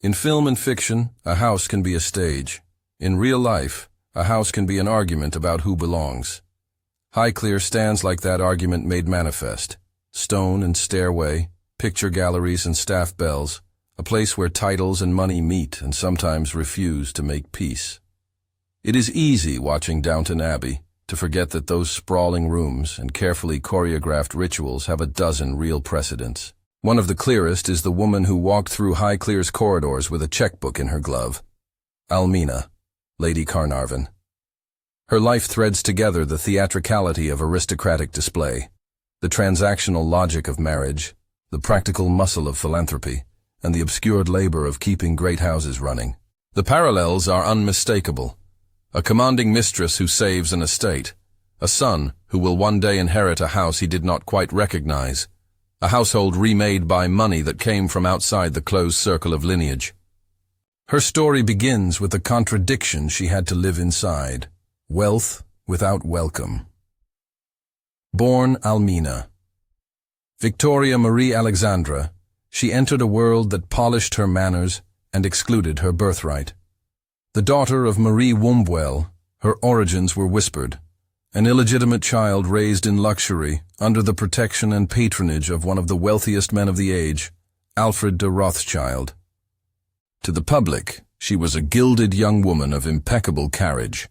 In film and fiction, a house can be a stage. In real life, a house can be an argument about who belongs. Highclere stands like that argument made manifest. Stone and stairway, picture galleries and staff bells, a place where titles and money meet and sometimes refuse to make peace. It is easy, watching Downton Abbey, to forget that those sprawling rooms and carefully choreographed rituals have a dozen real precedents. One of the clearest is the woman who walked through Highclere's corridors with a checkbook in her glove. Almina, Lady Carnarvon. Her life threads together the theatricality of aristocratic display, the transactional logic of marriage, the practical muscle of philanthropy, and the obscured labor of keeping great houses running. The parallels are unmistakable. A commanding mistress who saves an estate, a son who will one day inherit a house he did not quite recognize, a household remade by money that came from outside the closed circle of lineage. Her story begins with the contradiction she had to live inside: wealth without welcome. Born Almina. Victoria Marie Alexandra, she entered a world that polished her manners and excluded her birthright. The daughter of Marie Wombwell, her origins were whispered, an illegitimate child raised in luxury under the protection and patronage of one of the wealthiest men of the age, Alfred de Rothschild. To the public, she was a gilded young woman of impeccable carriage.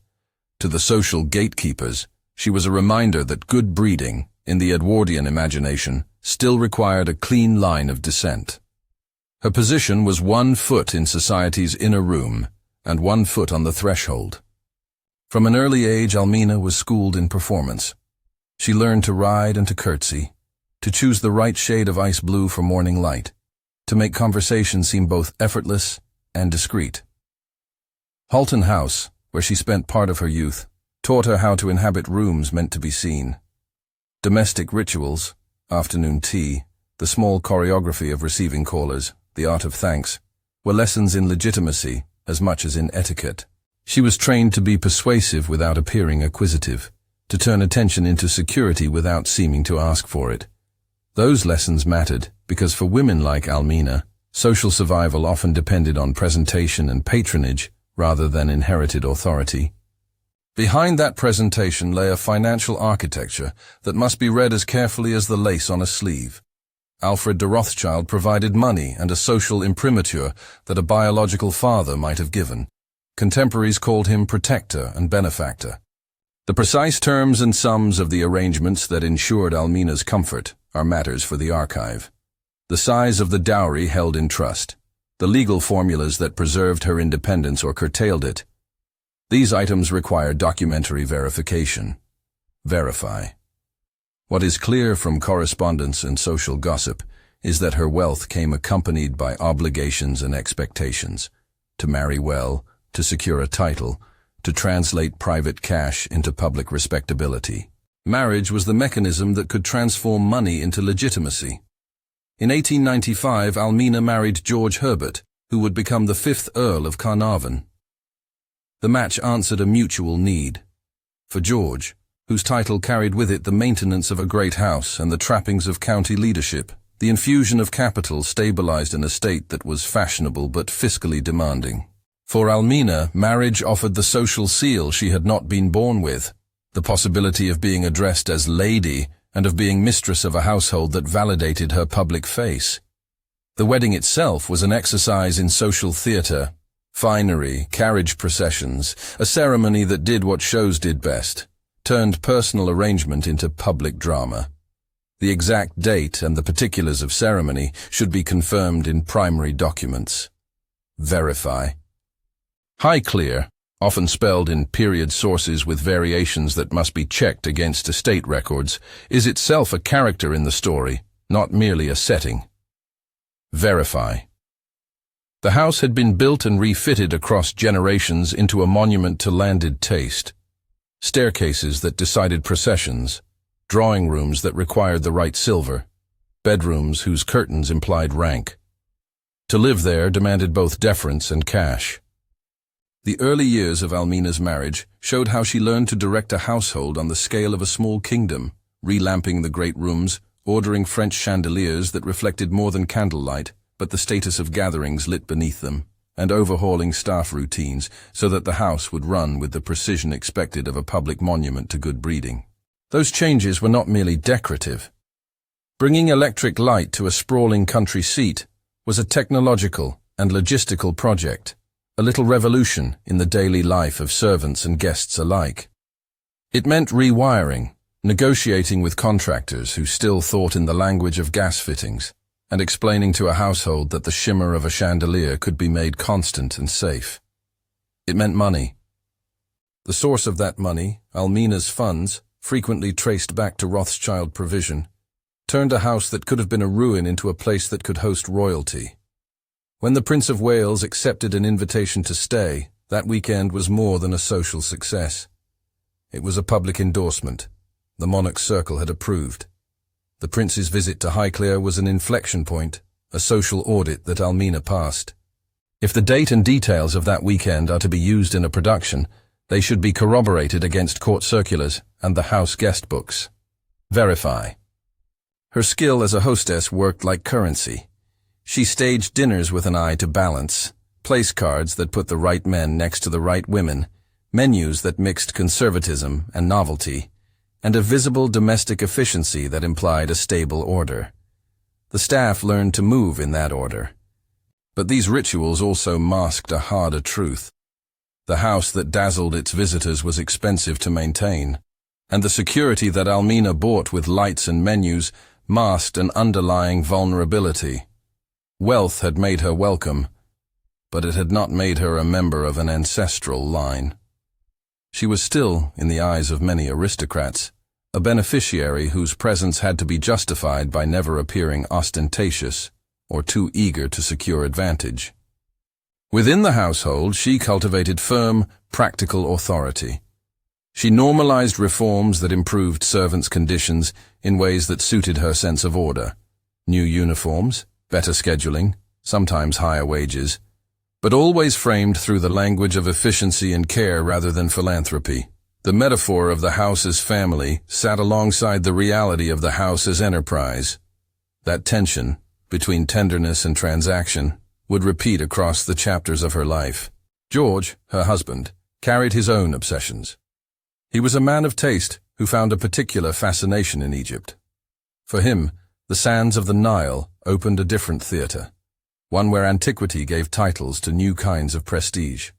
To the social gatekeepers, she was a reminder that good breeding, in the Edwardian imagination, still required a clean line of descent. Her position was 1 foot in society's inner room, and 1 foot on the threshold. From an early age, Almina was schooled in performance. She learned to ride and to curtsy, to choose the right shade of ice blue for morning light, to make conversation seem both effortless and discreet. Halton House, where she spent part of her youth, taught her how to inhabit rooms meant to be seen. Domestic rituals, afternoon tea, the small choreography of receiving callers, the art of thanks, were lessons in legitimacy as much as in etiquette. She was trained to be persuasive without appearing acquisitive, to turn attention into security without seeming to ask for it. Those lessons mattered because for women like Almina, social survival often depended on presentation and patronage rather than inherited authority. Behind that presentation lay a financial architecture that must be read as carefully as the lace on a sleeve. Alfred de Rothschild provided money and a social imprimatur that a biological father might have given. Contemporaries called him protector and benefactor. The precise terms and sums of the arrangements that ensured Almina's comfort are matters for the archive. The size of the dowry held in trust, the legal formulas that preserved her independence or curtailed it. These items require documentary verification. Verify. What is clear from correspondence and social gossip is that her wealth came accompanied by obligations and expectations: to marry well, to secure a title, to translate private cash into public respectability. Marriage was the mechanism that could transform money into legitimacy. In 1895, Almina married George Herbert, who would become the 5th Earl of Carnarvon. The match answered a mutual need. For George, whose title carried with it the maintenance of a great house and the trappings of county leadership, the infusion of capital stabilized an estate that was fashionable but fiscally demanding. For Almina, marriage offered the social seal she had not been born with, the possibility of being addressed as lady and of being mistress of a household that validated her public face. The wedding itself was an exercise in social theater, finery, carriage processions, a ceremony that did what shows did best, turned personal arrangement into public drama. The exact date and the particulars of ceremony should be confirmed in primary documents. Verify. Highclere, often spelled in period sources with variations that must be checked against estate records, is itself a character in the story, not merely a setting. Verify. The house had been built and refitted across generations into a monument to landed taste. Staircases that decided processions, drawing rooms that required the right silver, bedrooms whose curtains implied rank. To live there demanded both deference and cash. The early years of Almina's marriage showed how she learned to direct a household on the scale of a small kingdom, relamping the great rooms, ordering French chandeliers that reflected more than candlelight, but the status of gatherings lit beneath them, and overhauling staff routines so that the house would run with the precision expected of a public monument to good breeding. Those changes were not merely decorative. Bringing electric light to a sprawling country seat was a technological and logistical project, a little revolution in the daily life of servants and guests alike. It meant rewiring, negotiating with contractors who still thought in the language of gas fittings, and explaining to a household that the shimmer of a chandelier could be made constant and safe. It meant money. The source of that money, Almina's funds, frequently traced back to Rothschild provision, turned a house that could have been a ruin into a place that could host royalty. When the Prince of Wales accepted an invitation to stay, that weekend was more than a social success. It was a public endorsement. The monarch's circle had approved. The prince's visit to Highclere was an inflection point, a social audit that Almina passed. If the date and details of that weekend are to be used in a production, they should be corroborated against court circulars and the house guest books. Verify. Her skill as a hostess worked like currency. She staged dinners with an eye to balance, place cards that put the right men next to the right women, menus that mixed conservatism and novelty, and a visible domestic efficiency that implied a stable order. The staff learned to move in that order. But these rituals also masked a harder truth. The house that dazzled its visitors was expensive to maintain, and the security that Almina bought with lights and menus masked an underlying vulnerability. Wealth had made her welcome, but it had not made her a member of an ancestral line. She was still, in the eyes of many aristocrats, a beneficiary whose presence had to be justified by never appearing ostentatious or too eager to secure advantage. Within the household, she cultivated firm, practical authority. She normalized reforms that improved servants' conditions in ways that suited her sense of order. New uniforms, better scheduling, sometimes higher wages, but always framed through the language of efficiency and care rather than philanthropy. The metaphor of the house as family sat alongside the reality of the house as enterprise. That tension, between tenderness and transaction, would repeat across the chapters of her life. George, her husband, carried his own obsessions. He was a man of taste who found a particular fascination in Egypt. For him, the sands of the Nile opened a different theater, one where antiquity gave titles to new kinds of prestige.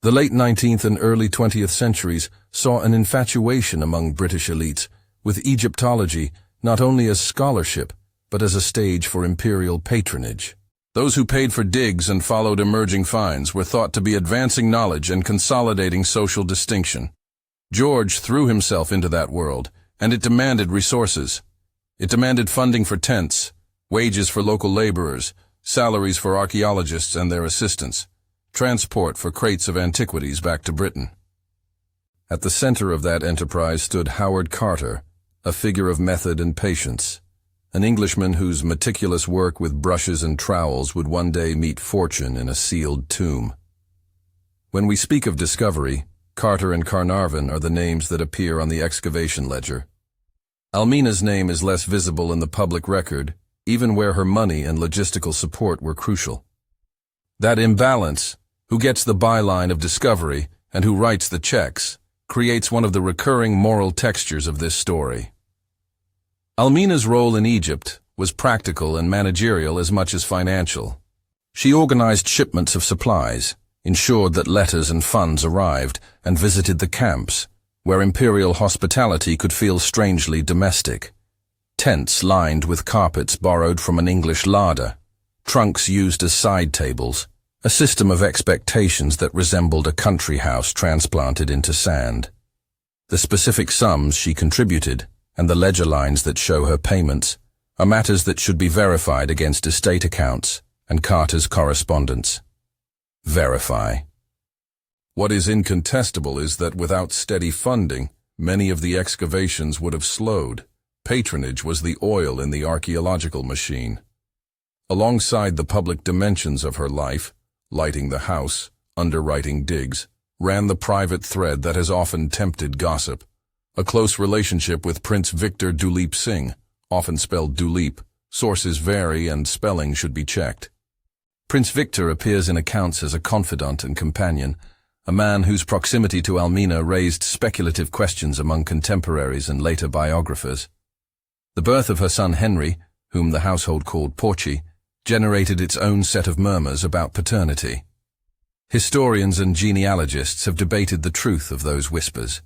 The late 19th and early 20th centuries saw an infatuation among British elites with Egyptology not only as scholarship, but as a stage for imperial patronage. Those who paid for digs and followed emerging finds were thought to be advancing knowledge and consolidating social distinction. George threw himself into that world, and it demanded resources. It demanded funding for tents, wages for local laborers, salaries for archaeologists and their assistants, transport for crates of antiquities back to Britain. At the center of that enterprise stood Howard Carter, a figure of method and patience, an Englishman whose meticulous work with brushes and trowels would one day meet fortune in a sealed tomb. When we speak of discovery, Carter and Carnarvon are the names that appear on the excavation ledger. Almina's name is less visible in the public record, even where her money and logistical support were crucial. That imbalance, who gets the byline of discovery and who writes the checks, creates one of the recurring moral textures of this story. Almina's role in Egypt was practical and managerial as much as financial. She organized shipments of supplies, ensured that letters and funds arrived, and visited the camps, where imperial hospitality could feel strangely domestic. Tents lined with carpets borrowed from an English larder, trunks used as side tables, a system of expectations that resembled a country house transplanted into sand. The specific sums she contributed, and the ledger lines that show her payments, are matters that should be verified against estate accounts and Carter's correspondence. Verify. What is incontestable is that without steady funding, many of the excavations would have slowed. Patronage was the oil in the archaeological machine. Alongside the public dimensions of her life, lighting the house, underwriting digs, ran the private thread that has often tempted gossip. A close relationship with Prince Victor Duleep Singh, often spelled Duleep, Sources vary and spelling should be checked. Prince Victor appears in accounts as a confidant and companion, a man whose proximity to Almina raised speculative questions among contemporaries and later biographers. The birth of her son Henry, whom the household called Porci, generated its own set of murmurs about paternity. Historians and genealogists have debated the truth of those whispers.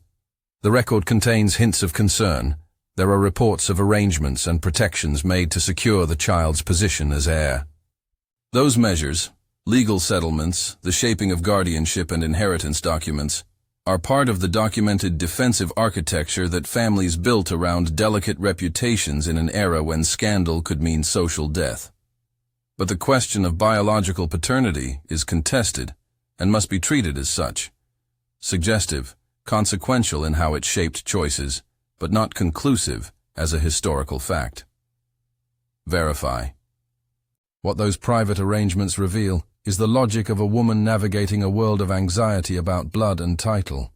The record contains hints of concern. There are reports of arrangements and protections made to secure the child's position as heir. Those measures, legal settlements, the shaping of guardianship and inheritance documents, are part of the documented defensive architecture that families built around delicate reputations in an era when scandal could mean social death. But the question of biological paternity is contested and must be treated as such. Suggestive, consequential in how it shaped choices, but not conclusive as a historical fact. Verify. What those private arrangements reveal is the logic of a woman navigating a world of anxiety about blood and title.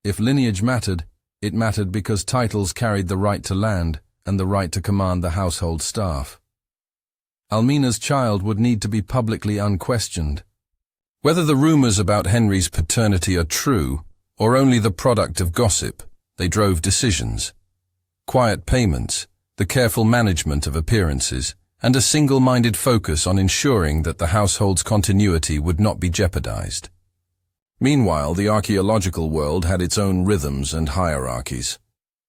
If lineage mattered, it mattered because titles carried the right to land and the right to command the household staff. Almina's child would need to be publicly unquestioned. Whether the rumors about Henry's paternity are true or only the product of gossip, they drove decisions. Quiet payments, the careful management of appearances, and a single-minded focus on ensuring that the household's continuity would not be jeopardized. Meanwhile, the archaeological world had its own rhythms and hierarchies.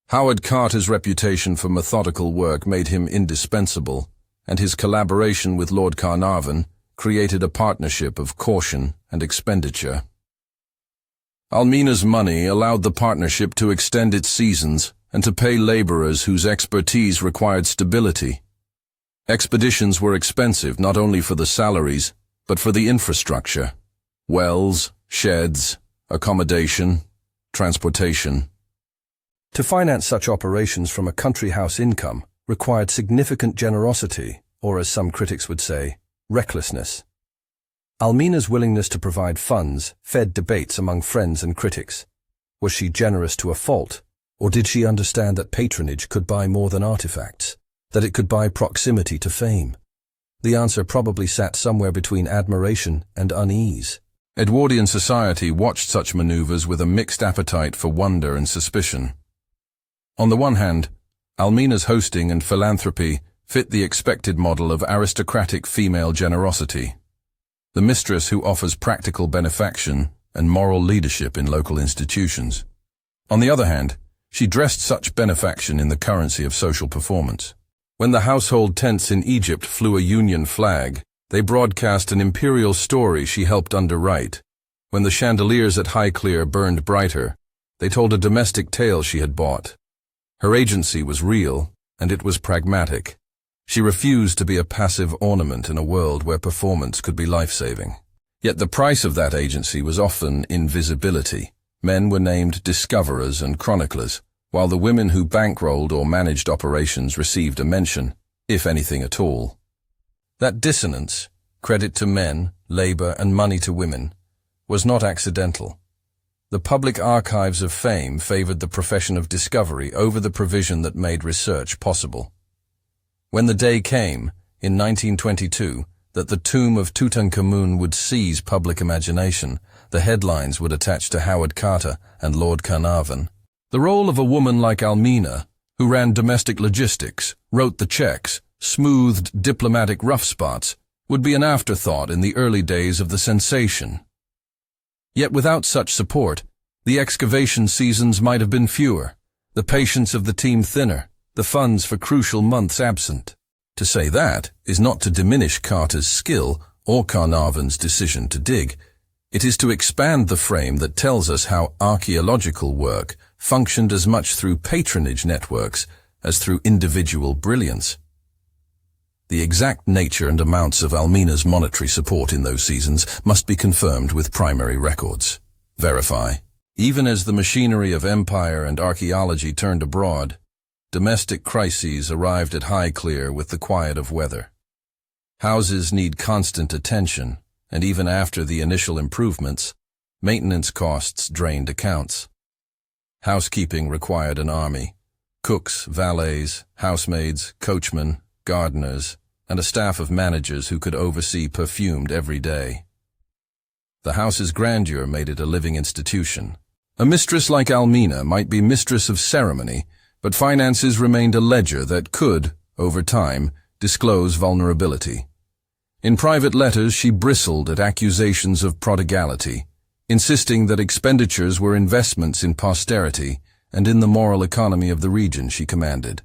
Howard Carter's reputation for methodical work made him indispensable, and his collaboration with Lord Carnarvon created a partnership of caution and expenditure. Almina's money allowed the partnership to extend its seasons and to pay laborers whose expertise required stability. Expeditions were expensive not only for the salaries, but for the infrastructure: wells, sheds, accommodation, transportation. To finance such operations from a country house income required significant generosity, or as some critics would say, recklessness. Almina's willingness to provide funds fed debates among friends and critics. Was she generous to a fault, or did she understand that patronage could buy more than artifacts, that it could buy proximity to fame? The answer probably sat somewhere between admiration and unease. Edwardian society watched such maneuvers with a mixed appetite for wonder and suspicion. On the one hand, Almina's hosting and philanthropy fit the expected model of aristocratic female generosity, the mistress who offers practical benefaction and moral leadership in local institutions. On the other hand, she dressed such benefaction in the currency of social performance. When the household tents in Egypt flew a Union flag, they broadcast an imperial story she helped underwrite. When the chandeliers at Highclere burned brighter, they told a domestic tale she had bought. Her agency was real, and it was pragmatic. She refused to be a passive ornament in a world where performance could be life-saving. Yet the price of that agency was often invisibility. Men were named discoverers and chroniclers, while the women who bankrolled or managed operations received a mention, if anything at all. That dissonance, credit to men, labor, and money to women, was not accidental. The public archives of fame favored the profession of discovery over the provision that made research possible. When the day came, in 1922, that the tomb of Tutankhamun would seize public imagination, the headlines would attach to Howard Carter and Lord Carnarvon. The role of a woman like Almina, who ran domestic logistics, wrote the checks, smoothed diplomatic rough spots, would be an afterthought in the early days of the sensation. Yet without such support, the excavation seasons might have been fewer, the patience of the team thinner, the funds for crucial months absent. To say that is not to diminish Carter's skill or Carnarvon's decision to dig. It is to expand the frame that tells us how archaeological work functioned as much through patronage networks as through individual brilliance. The exact nature and amounts of Almina's monetary support in those seasons must be confirmed with primary records. Verify. Even as the machinery of empire and archaeology turned abroad, domestic crises arrived at Highclere with the quiet of weather. Houses need constant attention, and even after the initial improvements, maintenance costs drained accounts. Housekeeping required an army: cooks, valets, housemaids, coachmen, gardeners, and a staff of managers who could oversee perfumed every day. The house's grandeur made it a living institution. A mistress like Almina might be mistress of ceremony, but finances remained a ledger that could, over time, disclose vulnerability. In private letters, she bristled at accusations of prodigality, insisting that expenditures were investments in posterity and in the moral economy of the region she commanded.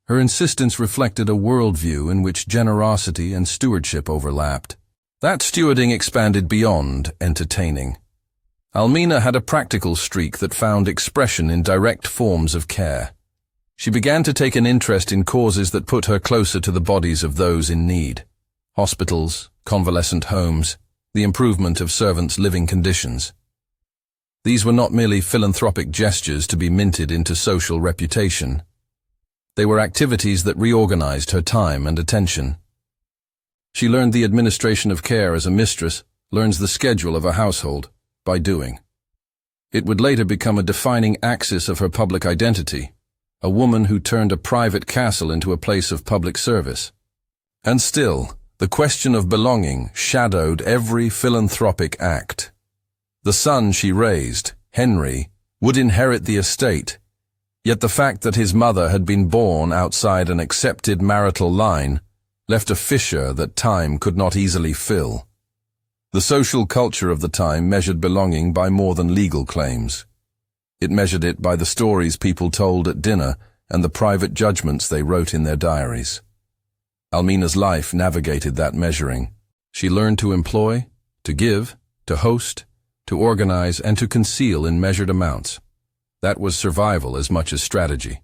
Her insistence reflected a worldview in which generosity and stewardship overlapped. That stewarding expanded beyond entertaining. Almina had a practical streak that found expression in direct forms of care. She began to take an interest in causes that put her closer to the bodies of those in need. Hospitals, convalescent homes, the improvement of servants' living conditions. These were not merely philanthropic gestures to be minted into social reputation. They were activities that reorganized her time and attention. She learned the administration of care as a mistress learns the schedule of a household by doing. It would later become a defining axis of her public identity, a woman who turned a private castle into a place of public service. And still, the question of belonging shadowed every philanthropic act. The son she raised, Henry, would inherit the estate, yet the fact that his mother had been born outside an accepted marital line left a fissure that time could not easily fill. The social culture of the time measured belonging by more than legal claims. It measured it by the stories people told at dinner and the private judgments they wrote in their diaries. Almina's life navigated that measuring. She learned to employ, to give, to host, to organize, and to conceal in measured amounts. That was survival as much as strategy.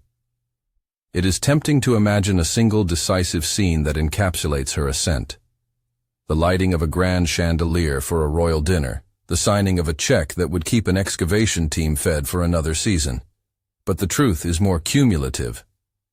It is tempting to imagine a single decisive scene that encapsulates her ascent. The lighting of a grand chandelier for a royal dinner, the signing of a check that would keep an excavation team fed for another season. But the truth is more cumulative.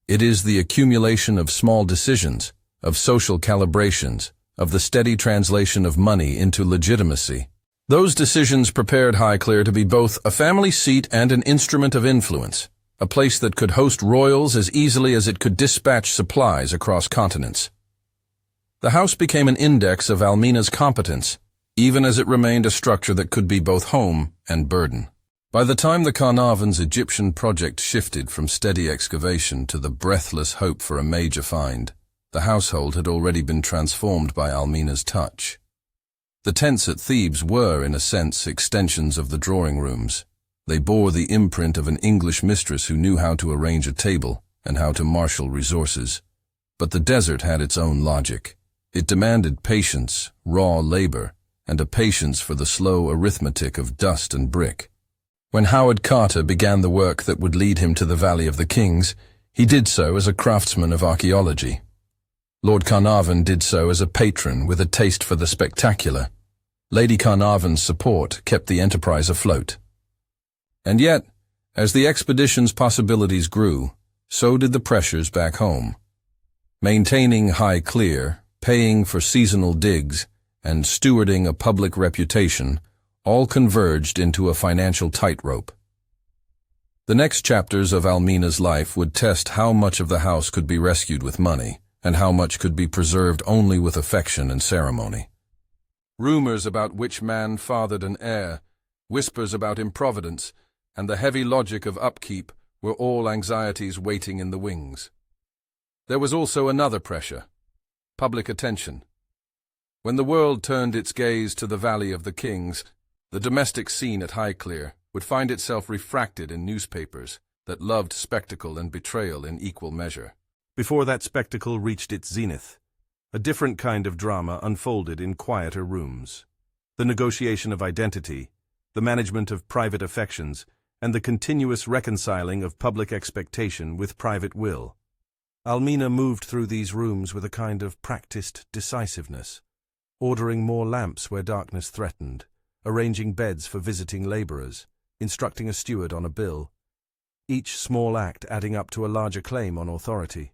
It is the accumulation of small decisions, of social calibrations, of the steady translation of money into legitimacy. Those decisions prepared Highclere to be both a family seat and an instrument of influence, a place that could host royals as easily as it could dispatch supplies across continents. The house became an index of Almina's competence, even as it remained a structure that could be both home and burden. By the time the Carnarvon's Egyptian project shifted from steady excavation to the breathless hope for a major find, the household had already been transformed by Almina's touch. The tents at Thebes were, in a sense, extensions of the drawing rooms. They bore the imprint of an English mistress who knew how to arrange a table and how to marshal resources. But the desert had its own logic. It demanded patience, raw labor, and a patience for the slow arithmetic of dust and brick. When Howard Carter began the work that would lead him to the Valley of the Kings, he did so as a craftsman of archaeology. Lord Carnarvon did so as a patron with a taste for the spectacular. Lady Carnarvon's support kept the enterprise afloat. And yet, as the expedition's possibilities grew, so did the pressures back home. Maintaining Highclere, paying for seasonal digs, and stewarding a public reputation all converged into a financial tightrope. The next chapters of Almina's life would test how much of the house could be rescued with money, and how much could be preserved only with affection and ceremony. Rumors about which man fathered an heir, whispers about improvidence, and the heavy logic of upkeep were all anxieties waiting in the wings. There was also another pressure: public attention. When the world turned its gaze to the Valley of the Kings, the domestic scene at Highclere would find itself refracted in newspapers that loved spectacle and betrayal in equal measure. Before that spectacle reached its zenith, a different kind of drama unfolded in quieter rooms. The negotiation of identity, the management of private affections, and the continuous reconciling of public expectation with private will. Almina moved through these rooms with a kind of practiced decisiveness, ordering more lamps where darkness threatened, arranging beds for visiting laborers, instructing a steward on a bill, each small act adding up to a larger claim on authority.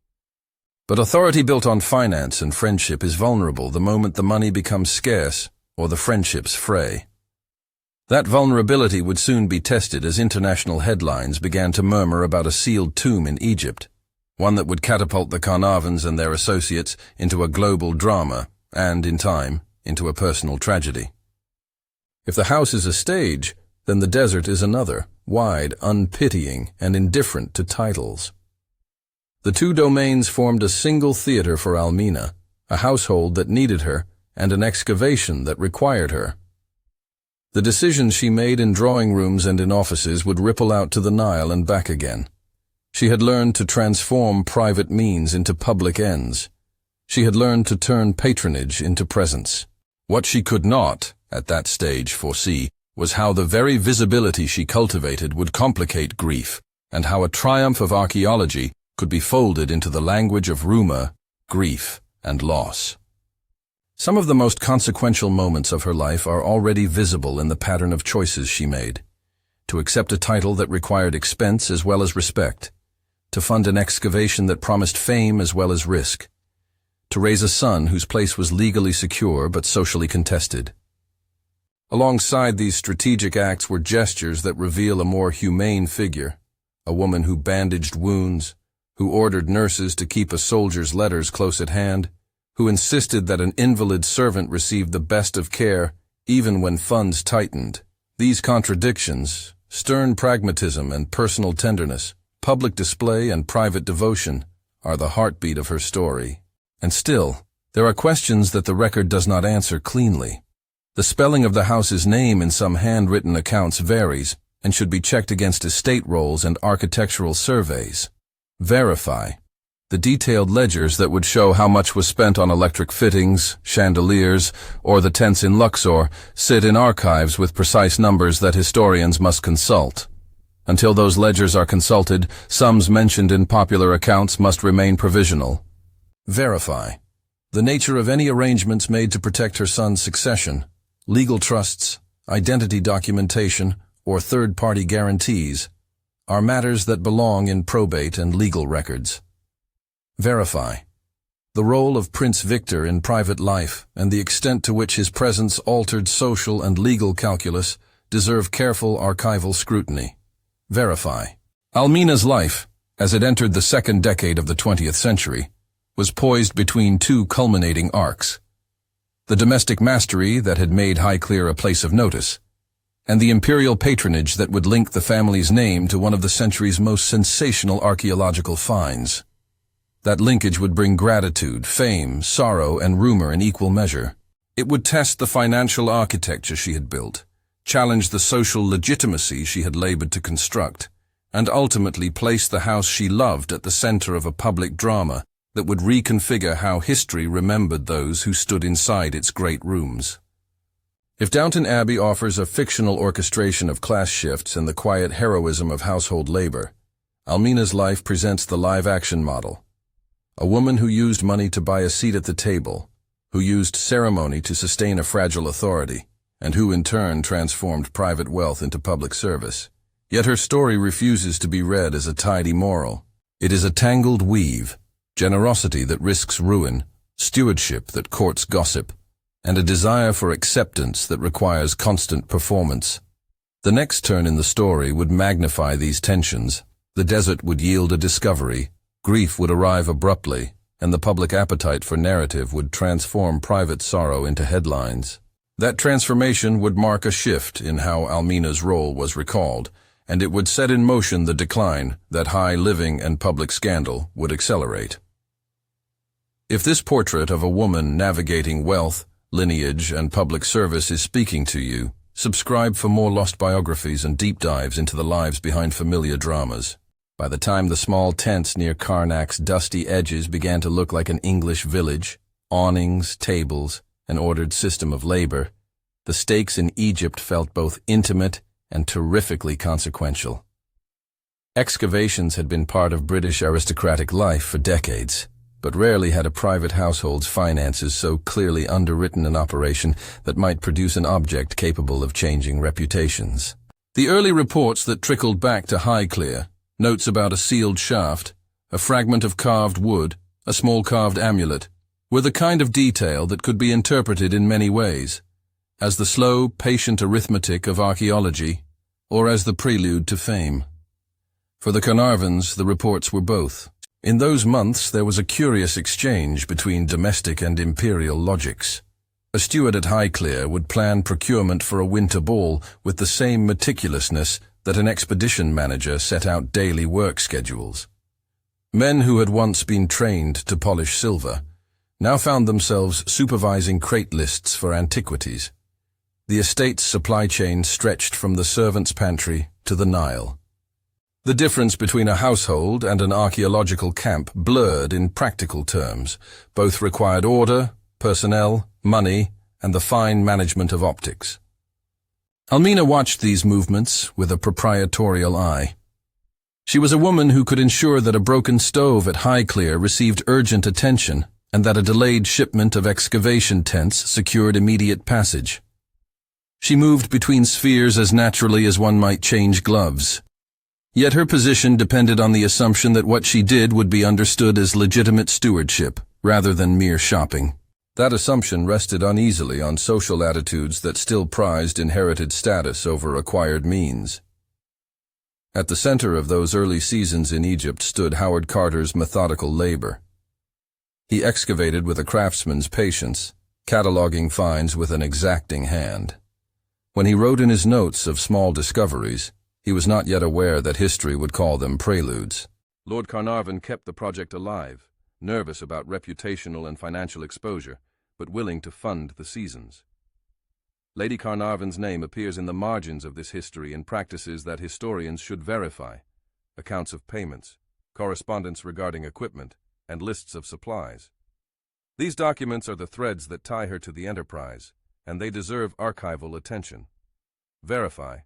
But authority built on finance and friendship is vulnerable the moment the money becomes scarce or the friendships fray. That vulnerability would soon be tested as international headlines began to murmur about a sealed tomb in Egypt, one that would catapult the Carnarvons and their associates into a global drama and, in time, into a personal tragedy. If the house is a stage, then the desert is another, wide, unpitying, and indifferent to titles. The two domains formed a single theater for Almina, a household that needed her, and an excavation that required her. The decisions she made in drawing rooms and in offices would ripple out to the Nile and back again. She had learned to transform private means into public ends. She had learned to turn patronage into presence. What she could not, at that stage, foresee was how the very visibility she cultivated would complicate grief, and how a triumph of archaeology could be folded into the language of rumor, grief, and loss. Some of the most consequential moments of her life are already visible in the pattern of choices she made. To accept a title that required expense as well as respect. To fund an excavation that promised fame as well as risk. To raise a son whose place was legally secure but socially contested. Alongside these strategic acts were gestures that reveal a more humane figure, a woman who bandaged wounds, who ordered nurses to keep a soldier's letters close at hand, who insisted that an invalid servant received the best of care even when funds tightened. These contradictions, stern pragmatism and personal tenderness, public display and private devotion, are the heartbeat of her story. And still, there are questions that the record does not answer cleanly. The spelling of the house's name in some handwritten accounts varies and should be checked against estate rolls and architectural surveys. Verify. The detailed ledgers that would show how much was spent on electric fittings, chandeliers, or the tents in Luxor sit in archives with precise numbers that historians must consult. Until those ledgers are consulted, sums mentioned in popular accounts must remain provisional. Verify. The nature of any arrangements made to protect her son's succession, legal trusts, identity documentation, or third-party guarantees, are matters that belong in probate and legal records. Verify. The role of Prince Victor in private life and the extent to which his presence altered social and legal calculus deserve careful archival scrutiny. Verify. Almina's life, as it entered the second decade of the 20th century, was poised between two culminating arcs. The domestic mastery that had made Highclere a place of notice, and the imperial patronage that would link the family's name to one of the century's most sensational archaeological finds. That linkage would bring gratitude, fame, sorrow, and rumor in equal measure. It would test the financial architecture she had built, challenge the social legitimacy she had labored to construct, and ultimately place the house she loved at the center of a public drama that would reconfigure how history remembered those who stood inside its great rooms. If Downton Abbey offers a fictional orchestration of class shifts and the quiet heroism of household labor, Almina's life presents the live-action model. A woman who used money to buy a seat at the table, who used ceremony to sustain a fragile authority, and who in turn transformed private wealth into public service. Yet her story refuses to be read as a tidy moral. It is a tangled weave, generosity that risks ruin, stewardship that courts gossip, and a desire for acceptance that requires constant performance. The next turn in the story would magnify these tensions. The desert would yield a discovery, grief would arrive abruptly, and the public appetite for narrative would transform private sorrow into headlines. That transformation would mark a shift in how Almina's role was recalled, and it would set in motion the decline that high living and public scandal would accelerate. If this portrait of a woman navigating wealth, lineage, and public service is speaking to you, subscribe for more lost biographies and deep dives into the lives behind familiar dramas. By the time the small tents near Karnak's dusty edges began to look like an English village, awnings, tables, an ordered system of labor, the stakes in Egypt felt both intimate and terrifically consequential. Excavations had been part of British aristocratic life for decades, but rarely had a private household's finances so clearly underwritten an operation that might produce an object capable of changing reputations. The early reports that trickled back to Highclere, notes about a sealed shaft, a fragment of carved wood, a small carved amulet, were the kind of detail that could be interpreted in many ways, as the slow, patient arithmetic of archaeology, or as the prelude to fame. For the Carnarvons, the reports were both. In those months, there was a curious exchange between domestic and imperial logics. A steward at Highclere would plan procurement for a winter ball with the same meticulousness that an expedition manager set out daily work schedules. Men who had once been trained to polish silver now found themselves supervising crate lists for antiquities. The estate's supply chain stretched from the servants' pantry to the Nile. The difference between a household and an archaeological camp blurred in practical terms. Both required order, personnel, money, and the fine management of optics. Almina watched these movements with a proprietorial eye. She was a woman who could ensure that a broken stove at Highclere received urgent attention and that a delayed shipment of excavation tents secured immediate passage. She moved between spheres as naturally as one might change gloves. Yet her position depended on the assumption that what she did would be understood as legitimate stewardship, rather than mere shopping. That assumption rested uneasily on social attitudes that still prized inherited status over acquired means. At the center of those early seasons in Egypt stood Howard Carter's methodical labor. He excavated with a craftsman's patience, cataloging finds with an exacting hand. When he wrote in his notes of small discoveries, he was not yet aware that history would call them preludes. Lord Carnarvon kept the project alive, nervous about reputational and financial exposure, but willing to fund the seasons. Lady Carnarvon's name appears in the margins of this history in practices that historians should verify: accounts of payments, correspondence regarding equipment, and lists of supplies. These documents are the threads that tie her to the enterprise, and they deserve archival attention. Verify.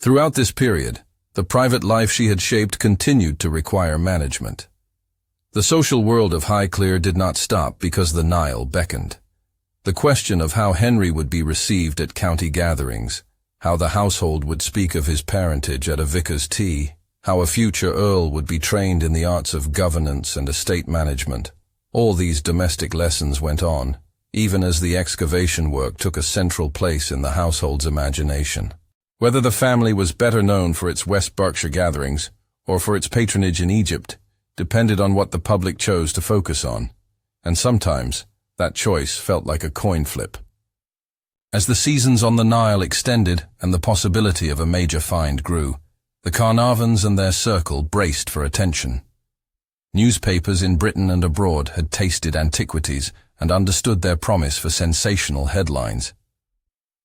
Throughout this period, the private life she had shaped continued to require management. The social world of Highclere did not stop because the Nile beckoned. The question of how Henry would be received at county gatherings, how the household would speak of his parentage at a vicar's tea, how a future earl would be trained in the arts of governance and estate management, all these domestic lessons went on, even as the excavation work took a central place in the household's imagination. Whether the family was better known for its West Berkshire gatherings or for its patronage in Egypt depended on what the public chose to focus on, and sometimes that choice felt like a coin flip. As the seasons on the Nile extended and the possibility of a major find grew, the Carnarvons and their circle braced for attention. Newspapers in Britain and abroad had tasted antiquities and understood their promise for sensational headlines.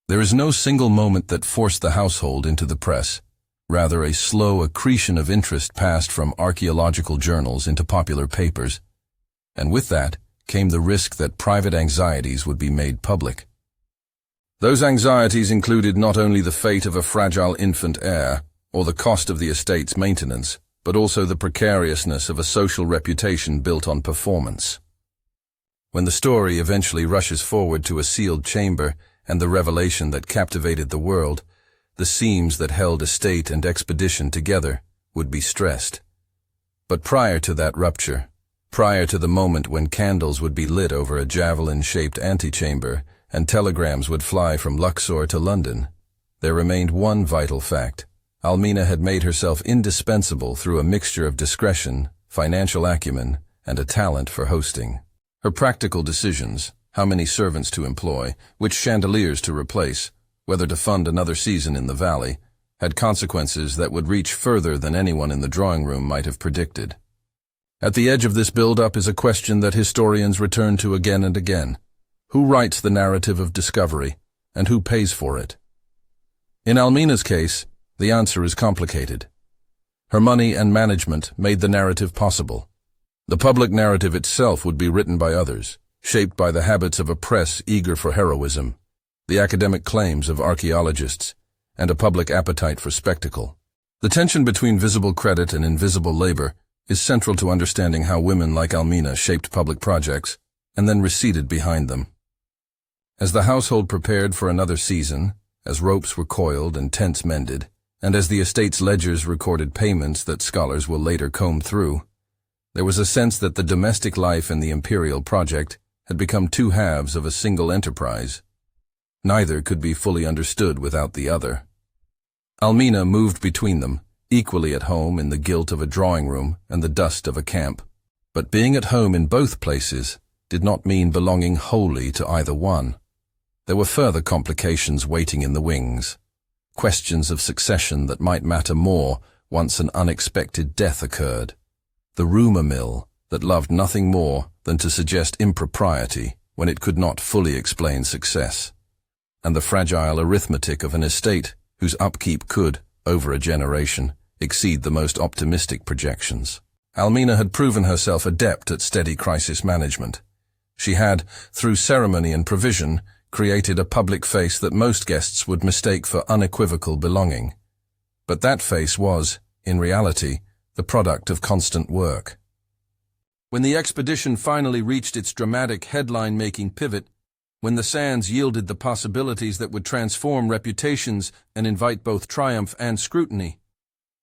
There is no single moment that forced the household into the press. Rather, a slow accretion of interest passed from archaeological journals into popular papers, and with that came the risk that private anxieties would be made public. Those anxieties included not only the fate of a fragile infant heir or the cost of the estate's maintenance, but also the precariousness of a social reputation built on performance. When the story eventually rushes forward to a sealed chamber and the revelation that captivated the world, the seams that held estate and expedition together would be stressed. But prior to that rupture, prior to the moment when candles would be lit over a javelin-shaped antechamber and telegrams would fly from Luxor to London, there remained one vital fact. Almina had made herself indispensable through a mixture of discretion, financial acumen, and a talent for hosting. Her practical decisions, how many servants to employ, which chandeliers to replace, whether to fund another season in the valley, had consequences that would reach further than anyone in the drawing room might have predicted. At the edge of this build-up is a question that historians return to again and again. Who writes the narrative of discovery, and who pays for it? In Almina's case, the answer is complicated. Her money and management made the narrative possible. The public narrative itself would be written by others, shaped by the habits of a press eager for heroism, the academic claims of archaeologists, and a public appetite for spectacle. The tension between visible credit and invisible labor is central to understanding how women like Almina shaped public projects and then receded behind them. As the household prepared for another season, as ropes were coiled and tents mended, and as the estate's ledgers recorded payments that scholars will later comb through, there was a sense that the domestic life and the imperial project had become two halves of a single enterprise. Neither could be fully understood without the other. Almina moved between them, equally at home in the gilt of a drawing room and the dust of a camp, But being at home in both places did not mean belonging wholly to either one. There were further complications waiting in the wings, questions of succession that might matter more once an unexpected death occurred, the rumor mill that loved nothing more than to suggest impropriety when it could not fully explain success, and the fragile arithmetic of an estate whose upkeep could, over a generation, exceed the most optimistic projections. Almina had proven herself adept at steady crisis management. She had, through ceremony and provision, created a public face that most guests would mistake for unequivocal belonging. But that face was, in reality, the product of constant work. When the expedition finally reached its dramatic headline-making pivot, when the sands yielded the possibilities that would transform reputations and invite both triumph and scrutiny,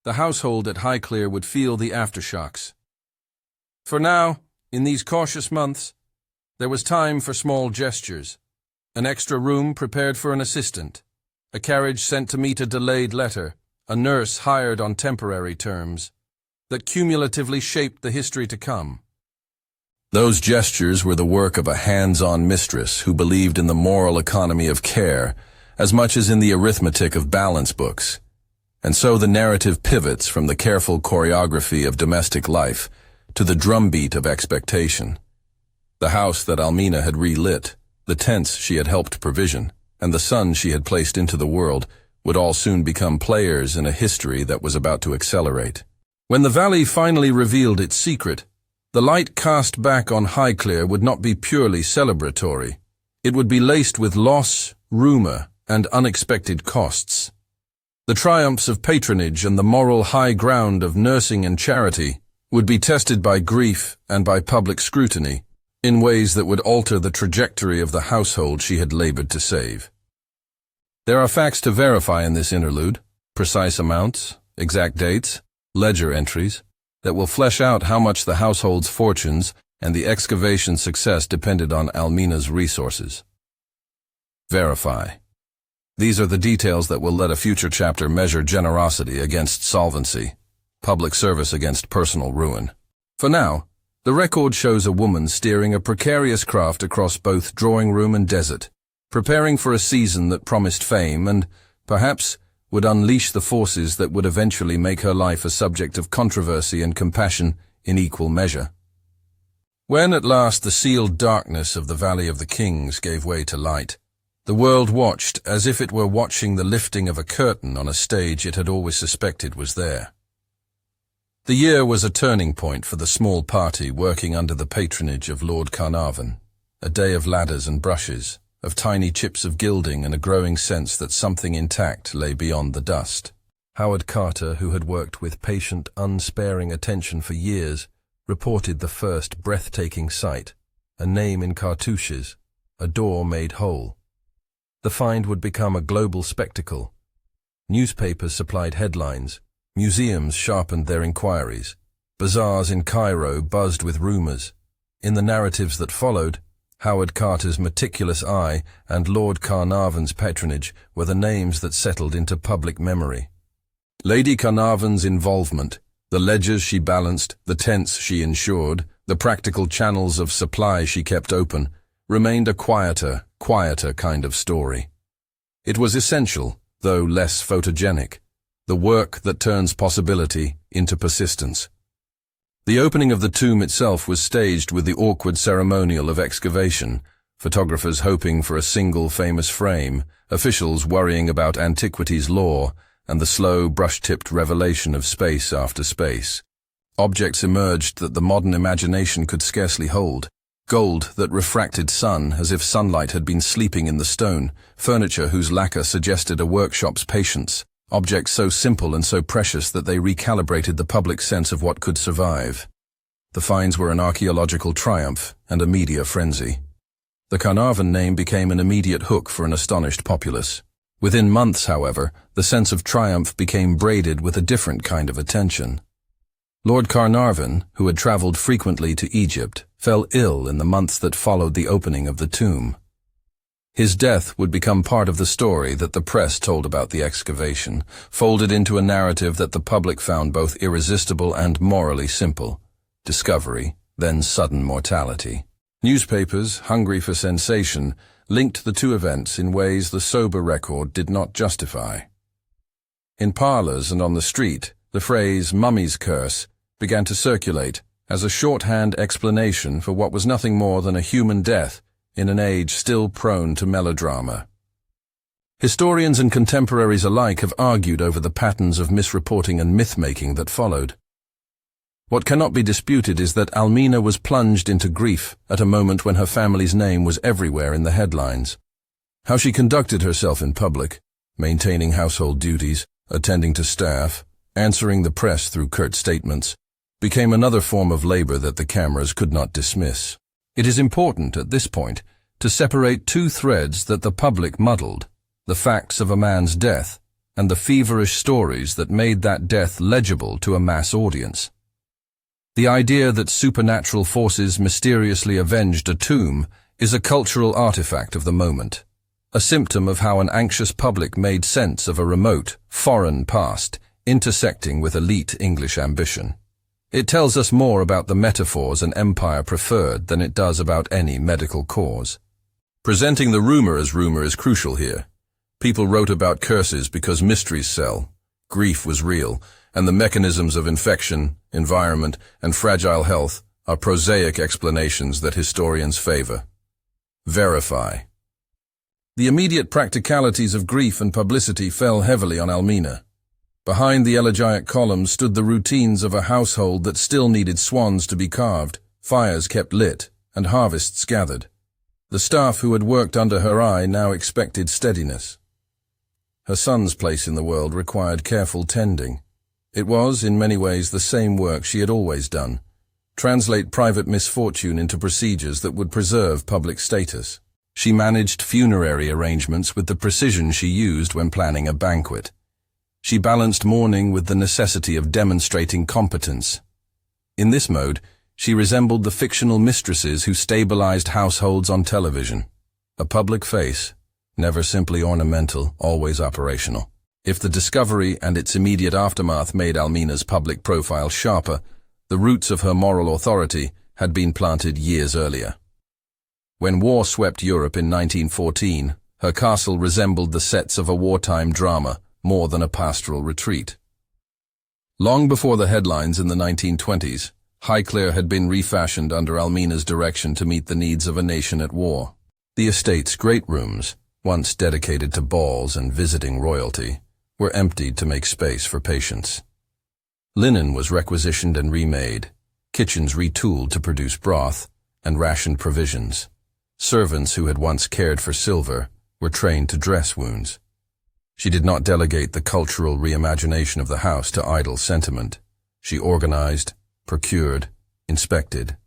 the household at Highclere would feel the aftershocks. For now, in these cautious months, there was time for small gestures. An extra room prepared for an assistant, a carriage sent to meet a delayed letter, a nurse hired on temporary terms, that cumulatively shaped the history to come. Those gestures were the work of a hands-on mistress who believed in the moral economy of care as much as in the arithmetic of balance books. And so the narrative pivots from the careful choreography of domestic life to the drumbeat of expectation. The house that Almina had relit, the tents she had helped provision, and the son she had placed into the world would all soon become players in a history that was about to accelerate. When the valley finally revealed its secret, the light cast back on Highclere would not be purely celebratory. It would be laced with loss, rumor, and unexpected costs. The triumphs of patronage and the moral high ground of nursing and charity would be tested by grief and by public scrutiny, in ways that would alter the trajectory of the household she had labored to save. There are facts to verify in this interlude, precise amounts, exact dates, ledger entries, that will flesh out how much the household's fortunes and the excavation's success depended on Almina's resources. Verify. These are the details that will let a future chapter measure generosity against solvency, public service against personal ruin. For now, the record shows a woman steering a precarious craft across both drawing room and desert, preparing for a season that promised fame and, perhaps, would unleash the forces that would eventually make her life a subject of controversy and compassion in equal measure. When at last the sealed darkness of the Valley of the Kings gave way to light, the world watched as if it were watching the lifting of a curtain on a stage it had always suspected was there. The year was a turning point for the small party working under the patronage of Lord Carnarvon, a day of ladders and brushes, of tiny chips of gilding and a growing sense that something intact lay beyond the dust. Howard Carter, who had worked with patient, unsparing attention for years, reported the first breathtaking sight, a name in cartouches, a door made whole. The find would become a global spectacle. Newspapers supplied headlines, museums sharpened their inquiries, bazaars in Cairo buzzed with rumors. In the narratives that followed, Howard Carter's meticulous eye and Lord Carnarvon's patronage were the names that settled into public memory. Lady Carnarvon's involvement, the ledgers she balanced, the tents she insured, the practical channels of supply she kept open, remained a quieter kind of story. It was essential, though less photogenic, the work that turns possibility into persistence. The opening of the tomb itself was staged with the awkward ceremonial of excavation, photographers hoping for a single famous frame, officials worrying about antiquities lore, and the slow, brush-tipped revelation of space after space. Objects emerged that the modern imagination could scarcely hold. Gold that refracted sun as if sunlight had been sleeping in the stone, furniture whose lacquer suggested a workshop's patience, objects so simple and so precious that they recalibrated the public sense of what could survive. The finds were an archaeological triumph and a media frenzy. The Carnarvon name became an immediate hook for an astonished populace. Within months, however, the sense of triumph became braided with a different kind of attention. Lord Carnarvon, who had traveled frequently to Egypt, fell ill in the months that followed the opening of the tomb. His death would become part of the story that the press told about the excavation, folded into a narrative that the public found both irresistible and morally simple: discovery, then sudden mortality. Newspapers, hungry for sensation, linked the two events in ways the sober record did not justify. In parlors and on the street, the phrase "mummy's curse" began to circulate as a shorthand explanation for what was nothing more than a human death in an age still prone to melodrama. Historians and contemporaries alike have argued over the patterns of misreporting and myth-making that followed. What cannot be disputed is that Almina was plunged into grief at a moment when her family's name was everywhere in the headlines. How she conducted herself in public, maintaining household duties, attending to staff, answering the press through curt statements, became another form of labor that the cameras could not dismiss. It is important at this point to separate two threads that the public muddled: the facts of a man's death and the feverish stories that made that death legible to a mass audience. The idea that supernatural forces mysteriously avenged a tomb is a cultural artifact of the moment, a symptom of how an anxious public made sense of a remote, foreign past intersecting with elite English ambition. It tells us more about the metaphors an empire preferred than it does about any medical cause. Presenting the rumor is crucial here. People wrote about curses because mysteries sell. Grief was real, and the mechanisms of infection, environment, and fragile health are prosaic explanations that historians favor. Verify. The immediate practicalities of grief and publicity fell heavily on Almina. Behind the elegiac columns stood the routines of a household that still needed swans to be carved, fires kept lit, and harvests gathered. The staff who had worked under her eye now expected steadiness. Her son's place in the world required careful tending. It was, in many ways, the same work she had always done: translate private misfortune into procedures that would preserve public status. She managed funerary arrangements with the precision she used when planning a banquet. She balanced mourning with the necessity of demonstrating competence. In this mode, she resembled the fictional mistresses who stabilized households on television. A public face, never simply ornamental, always operational. If the discovery and its immediate aftermath made Almina's public profile sharper, the roots of her moral authority had been planted years earlier. When war swept Europe in 1914, her castle resembled the sets of a wartime drama more than a pastoral retreat. Long before the headlines in the 1920s, Highclere had been refashioned under Almina's direction to meet the needs of a nation at war. The estate's great rooms, once dedicated to balls and visiting royalty, were emptied to make space for patients. Linen was requisitioned and remade, kitchens retooled to produce broth, and rationed provisions. Servants who had once cared for silver were trained to dress wounds. She did not delegate the cultural reimagination of the house to idle sentiment. She organized, procured, inspected.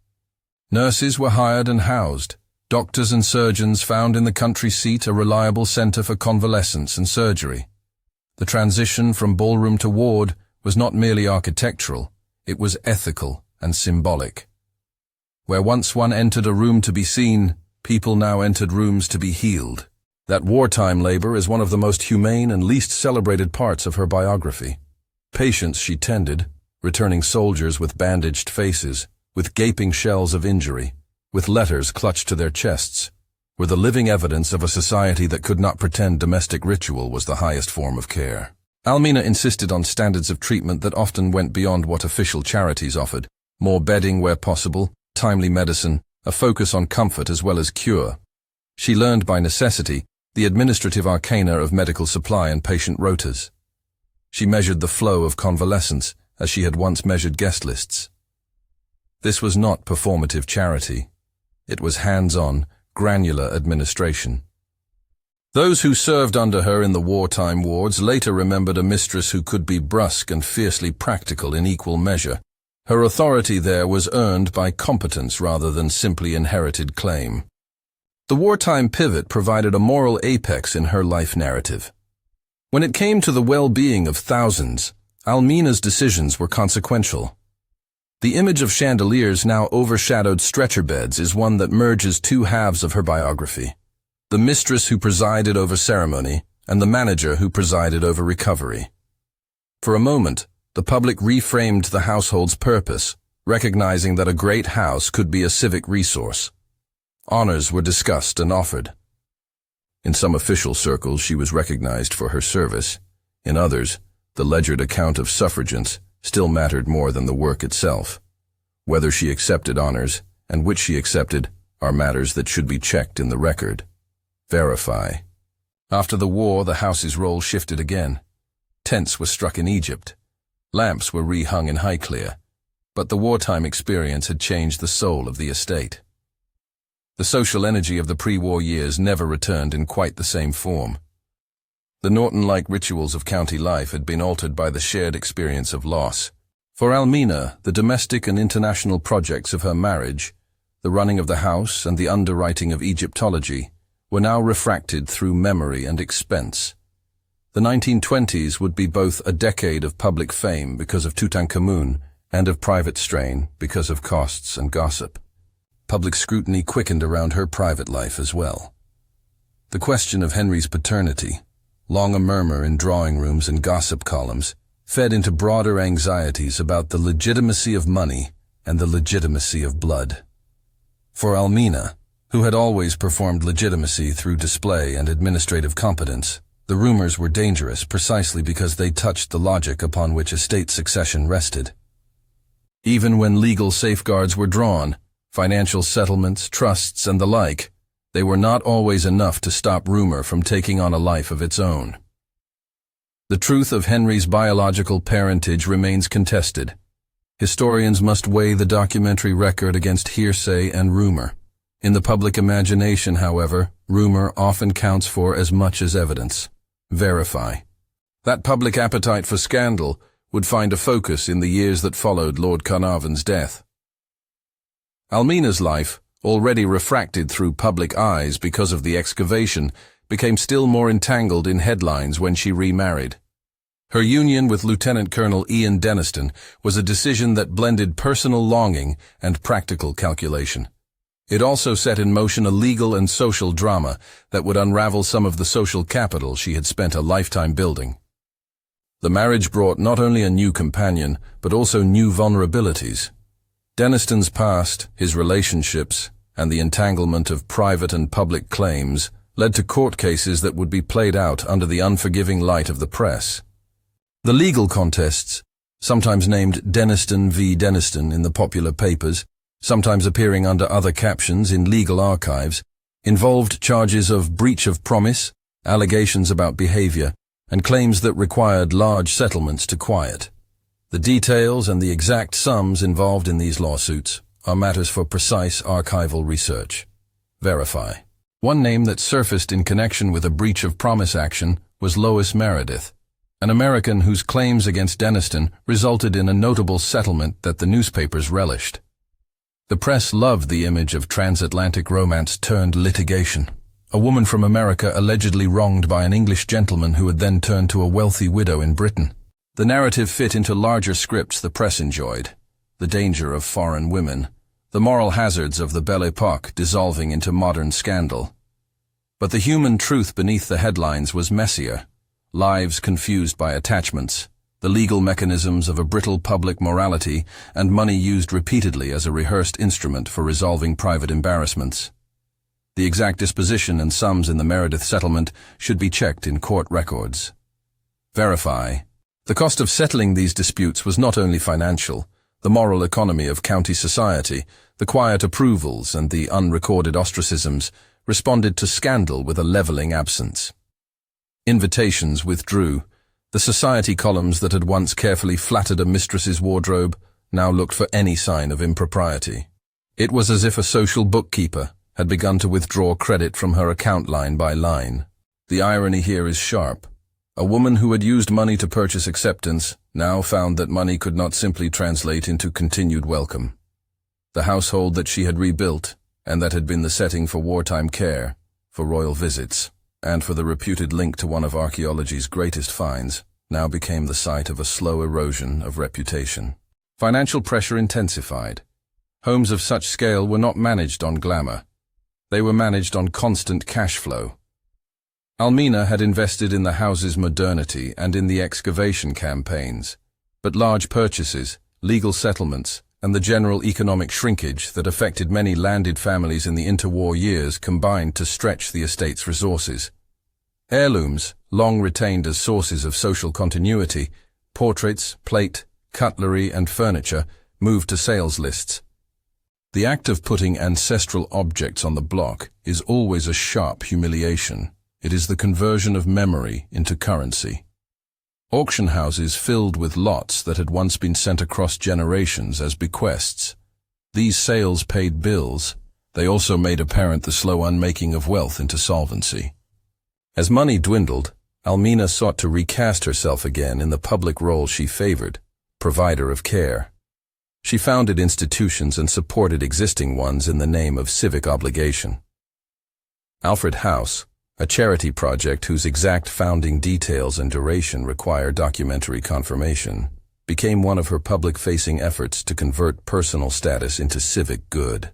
Nurses were hired and housed. Doctors and surgeons found in the country seat a reliable center for convalescence and surgery. The transition from ballroom to ward was not merely architectural, it was ethical and symbolic. Where once one entered a room to be seen, people now entered rooms to be healed. That wartime labor is one of the most humane and least celebrated parts of her biography. Patients she tended, returning soldiers with bandaged faces, with gaping shells of injury, with letters clutched to their chests, were the living evidence of a society that could not pretend domestic ritual was the highest form of care. Almina insisted on standards of treatment that often went beyond what official charities offered: more bedding where possible, timely medicine, a focus on comfort as well as cure. She learned by necessity the administrative arcana of medical supply and patient rotas. She measured the flow of convalescents as she had once measured guest lists. This was not performative charity. It was hands-on, granular administration. Those who served under her in the wartime wards later remembered a mistress who could be brusque and fiercely practical in equal measure. Her authority there was earned by competence rather than simply inherited claim. The wartime pivot provided a moral apex in her life narrative. When it came to the well-being of thousands, Almina's decisions were consequential. The image of chandeliers now overshadowed stretcher beds is one that merges two halves of her biography: the mistress who presided over ceremony and the manager who presided over recovery. For a moment, the public reframed the household's purpose, recognizing that a great house could be a civic resource. Honors were discussed and offered. In some official circles, she was recognized for her service. In others, the ledgered account of suffragance still mattered more than the work itself. Whether she accepted honors, and which she accepted, are matters that should be checked in the record. Verify. After the war, the house's role shifted again. Tents were struck in Egypt. Lamps were rehung in Highclere. But the wartime experience had changed the soul of the estate. The social energy of the pre-war years never returned in quite the same form. The Norton-like rituals of county life had been altered by the shared experience of loss. For Almina, the domestic and international projects of her marriage, the running of the house and the underwriting of Egyptology, were now refracted through memory and expense. The 1920s would be both a decade of public fame because of Tutankhamun and of private strain because of costs and gossip. Public scrutiny quickened around her private life as well. The question of Henry's paternity, long a murmur in drawing rooms and gossip columns, fed into broader anxieties about the legitimacy of money and the legitimacy of blood. For Almina, who had always performed legitimacy through display and administrative competence, the rumors were dangerous precisely because they touched the logic upon which estate succession rested. Even when legal safeguards were drawn, financial settlements, trusts, and the like, they were not always enough to stop rumor from taking on a life of its own. The truth of Henry's biological parentage remains contested. Historians must weigh the documentary record against hearsay and rumor. In the public imagination, however, rumor often counts for as much as evidence. Verify. That public appetite for scandal would find a focus in the years that followed Lord Carnarvon's death. Almina's life, already refracted through public eyes because of the excavation, became still more entangled in headlines when she remarried. Her union with Lieutenant Colonel Ian Denniston was a decision that blended personal longing and practical calculation. It also set in motion a legal and social drama that would unravel some of the social capital she had spent a lifetime building. The marriage brought not only a new companion, but also new vulnerabilities. Denniston's past, his relationships, and the entanglement of private and public claims led to court cases that would be played out under the unforgiving light of the press. The legal contests, sometimes named Denniston v. Denniston in the popular papers, sometimes appearing under other captions in legal archives, involved charges of breach of promise, allegations about behavior, and claims that required large settlements to quiet. The details and the exact sums involved in these lawsuits are matters for precise archival research. Verify. One name that surfaced in connection with a breach of promise action was Lois Meredith, an American whose claims against Denniston resulted in a notable settlement that the newspapers relished. The press loved the image of transatlantic romance turned litigation. A woman from America allegedly wronged by an English gentleman who had then turned to a wealthy widow in Britain. The narrative fit into larger scripts the press enjoyed. The danger of foreign women, the moral hazards of the Belle Epoque dissolving into modern scandal. But the human truth beneath the headlines was messier. Lives confused by attachments, the legal mechanisms of a brittle public morality, and money used repeatedly as a rehearsed instrument for resolving private embarrassments. The exact disposition and sums in the Meredith settlement should be checked in court records. Verify. The cost of settling these disputes was not only financial. The moral economy of county society, the quiet approvals and the unrecorded ostracisms responded to scandal with a leveling absence. Invitations withdrew. The society columns that had once carefully flattered a mistress's wardrobe now looked for any sign of impropriety. It was as if a social bookkeeper had begun to withdraw credit from her account line by line. The irony here is sharp. A woman who had used money to purchase acceptance now found that money could not simply translate into continued welcome. The household that she had rebuilt, and that had been the setting for wartime care, for royal visits, and for the reputed link to one of archaeology's greatest finds, now became the site of a slow erosion of reputation. Financial pressure intensified. Homes of such scale were not managed on glamour. They were managed on constant cash flow. Almina had invested in the house's modernity and in the excavation campaigns, but large purchases, legal settlements, and the general economic shrinkage that affected many landed families in the interwar years combined to stretch the estate's resources. Heirlooms, long retained as sources of social continuity, portraits, plate, cutlery, and furniture moved to sales lists. The act of putting ancestral objects on the block is always a sharp humiliation. It is the conversion of memory into currency. Auction houses filled with lots that had once been sent across generations as bequests. These sales paid bills. They also made apparent the slow unmaking of wealth into solvency. As money dwindled, Almina sought to recast herself again in the public role she favored, provider of care. She founded institutions and supported existing ones in the name of civic obligation. Alfred House, a charity project whose exact founding details and duration require documentary confirmation, became one of her public-facing efforts to convert personal status into civic good.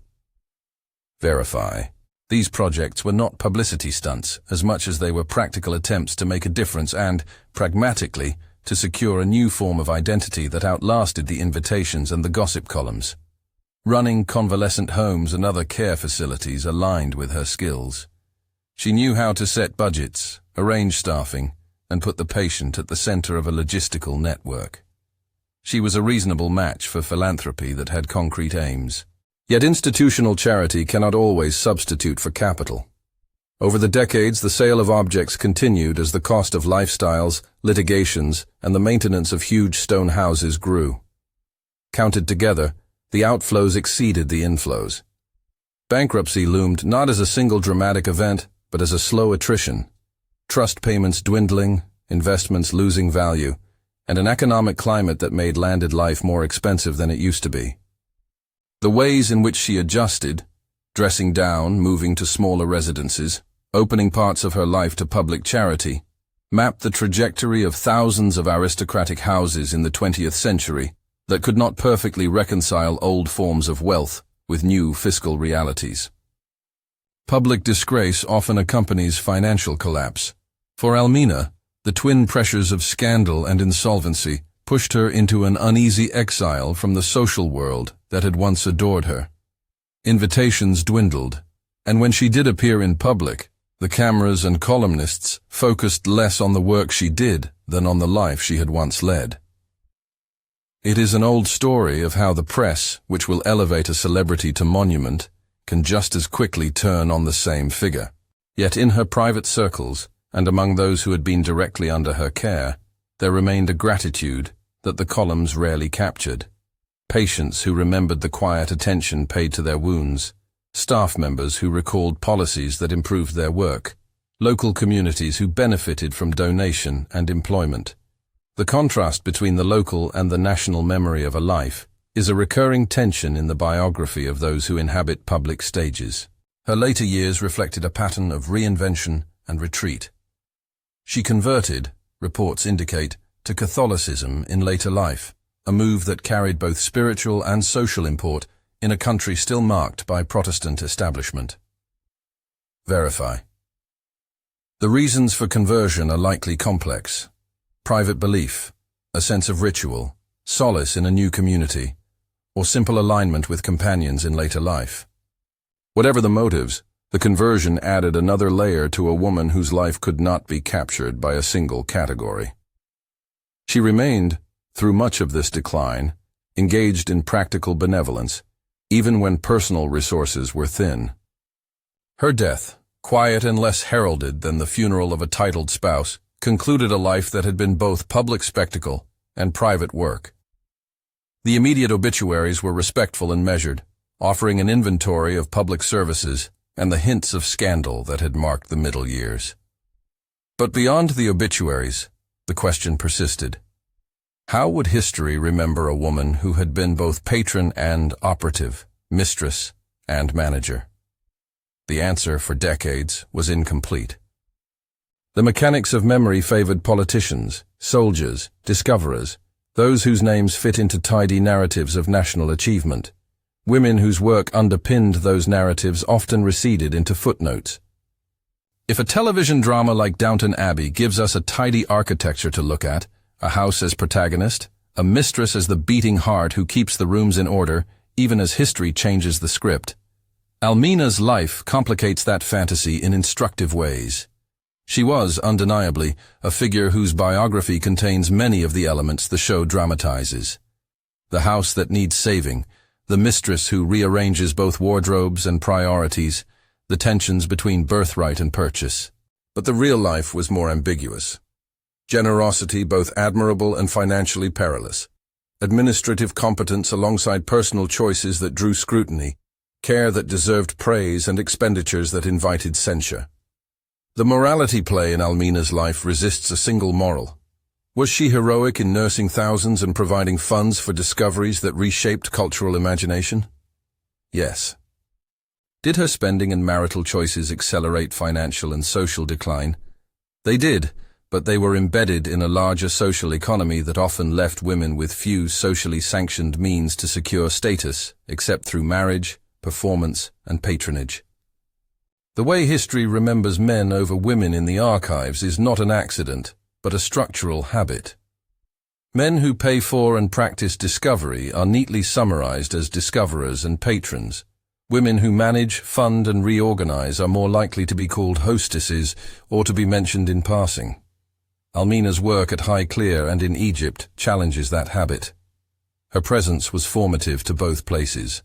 Verify. These projects were not publicity stunts as much as they were practical attempts to make a difference and, pragmatically, to secure a new form of identity that outlasted the invitations and the gossip columns. Running convalescent homes and other care facilities aligned with her skills. She knew how to set budgets, arrange staffing, and put the patient at the center of a logistical network. She was a reasonable match for philanthropy that had concrete aims. Yet institutional charity cannot always substitute for capital. Over the decades, the sale of objects continued as the cost of lifestyles, litigations, and the maintenance of huge stone houses grew. Counted together, the outflows exceeded the inflows. Bankruptcy loomed not as a single dramatic event, but as a slow attrition. Trust payments dwindling, investments losing value, and an economic climate that made landed life more expensive than it used to be. The ways in which she adjusted, dressing down, moving to smaller residences, opening parts of her life to public charity, mapped the trajectory of thousands of aristocratic houses in the 20th century that could not perfectly reconcile old forms of wealth with new fiscal realities. Public disgrace often accompanies financial collapse. For Almina, the twin pressures of scandal and insolvency pushed her into an uneasy exile from the social world that had once adored her. Invitations dwindled, and when she did appear in public, the cameras and columnists focused less on the work she did than on the life she had once led. It is an old story of how the press, which will elevate a celebrity to monument, can just as quickly turn on the same figure. Yet in her private circles, and among those who had been directly under her care, there remained a gratitude that the columns rarely captured. Patients who remembered the quiet attention paid to their wounds, staff members who recalled policies that improved their work, local communities who benefited from donation and employment. The contrast between the local and the national memory of a life is a recurring tension in the biography of those who inhabit public stages. Her later years reflected a pattern of reinvention and retreat. She converted, reports indicate, to Catholicism in later life, a move that carried both spiritual and social import in a country still marked by Protestant establishment. Verify. The reasons for conversion are likely complex. Private belief, a sense of ritual, solace in a new community, or simple alignment with companions in later life. Whatever the motives, the conversion added another layer to a woman whose life could not be captured by a single category. She remained, through much of this decline, engaged in practical benevolence, even when personal resources were thin. Her death, quiet and less heralded than the funeral of a titled spouse, concluded a life that had been both public spectacle and private work. The immediate obituaries were respectful and measured, offering an inventory of public services and the hints of scandal that had marked the middle years. But beyond the obituaries, the question persisted. How would history remember a woman who had been both patron and operative, mistress and manager? The answer, for decades, was incomplete. The mechanics of memory favored politicians, soldiers, discoverers, those whose names fit into tidy narratives of national achievement. Women whose work underpinned those narratives often receded into footnotes. If a television drama like Downton Abbey gives us a tidy architecture to look at, a house as protagonist, a mistress as the beating heart who keeps the rooms in order, even as history changes the script. Almina's life complicates that fantasy in instructive ways. She was, undeniably, a figure whose biography contains many of the elements the show dramatizes. The house that needs saving, the mistress who rearranges both wardrobes and priorities, the tensions between birthright and purchase. But the real life was more ambiguous. Generosity both admirable and financially perilous. Administrative competence alongside personal choices that drew scrutiny, care that deserved praise and expenditures that invited censure. The morality play in Almina's life resists a single moral. Was she heroic in nursing thousands and providing funds for discoveries that reshaped cultural imagination? Yes. Did her spending and marital choices accelerate financial and social decline? They did, but they were embedded in a larger social economy that often left women with few socially sanctioned means to secure status, except through marriage, performance, and patronage. The way history remembers men over women in the archives is not an accident, but a structural habit. Men who pay for and practice discovery are neatly summarized as discoverers and patrons. Women who manage, fund, and reorganize are more likely to be called hostesses or to be mentioned in passing. Almina's work at Highclere and in Egypt challenges that habit. Her presence was formative to both places.